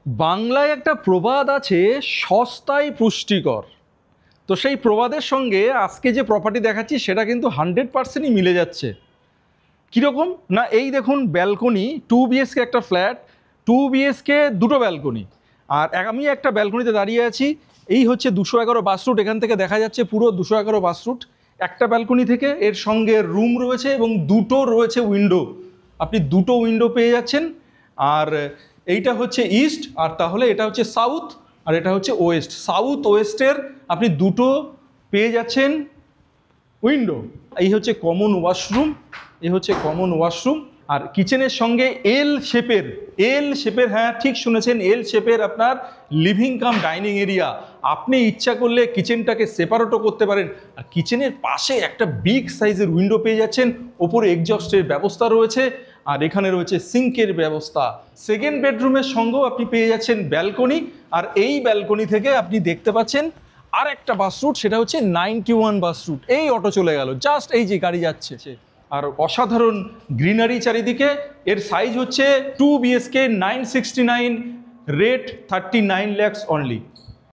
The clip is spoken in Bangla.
বাংলায় একটা প্রবাদ আছে, সস্তায় পুষ্টিকর। তো সেই প্রবাদের সঙ্গে আজকে যে প্রপার্টি দেখাচ্ছি সেটা কিন্তু 100%ই মিলে যাচ্ছে। কীরকম না, এই দেখুন ব্যালকনি, 2 বিএসকে একটা ফ্ল্যাট, 2 বিএসকে দুটো ব্যালকনি। আর আমি একটা ব্যালকনিতে দাঁড়িয়ে আছি। এই হচ্ছে 211 বাস রুট, এখান থেকে দেখা যাচ্ছে পুরো 211 বাস রুট। একটা ব্যালকনি থেকে এর সঙ্গে রুম রয়েছে এবং দুটো রয়েছে উইন্ডো, আপনি দুটো উইন্ডো পেয়ে যাচ্ছেন। আর এইটা হচ্ছে ইস্ট, আর তাহলে এটা হচ্ছে সাউথ, আর এটা হচ্ছে ওয়েস্ট। সাউথ ওয়েস্টের আপনি দুটো পেয়ে যাচ্ছেন উইন্ডো। এই হচ্ছে কমন ওয়াশরুম, এই হচ্ছে কমন ওয়াশরুম। আর কিচেনের সঙ্গে এল শেপের, হ্যাঁ ঠিক শুনেছেন, এল শেপের আপনার লিভিং কাম ডাইনিং এরিয়া। আপনি ইচ্ছা করলে কিচেনটাকে সেপারেটও করতে পারেন। আর কিচেনের পাশে একটা বিগ সাইজের উইন্ডো পেয়ে যাচ্ছেন, ওপরে এক্সজস্টের ব্যবস্থা রয়েছে, আর এখানে রয়েছে সিঙ্কের ব্যবস্থা। সেকেন্ড বেডরুমের সঙ্গেও আপনি পেয়ে যাচ্ছেন ব্যালকনি। আর এই ব্যালকনি থেকে আপনি দেখতে পাচ্ছেন আর একটা বাস রুট, সেটা হচ্ছে 91 বাস রুট। এই অটো চলে গেল, জাস্ট এই যে গাড়ি যাচ্ছে। আর অসাধারণ গ্রিনারি চারিদিকে। এর সাইজ হচ্ছে 2 বিএসকে 969, রেট 39 lakhs অনলি।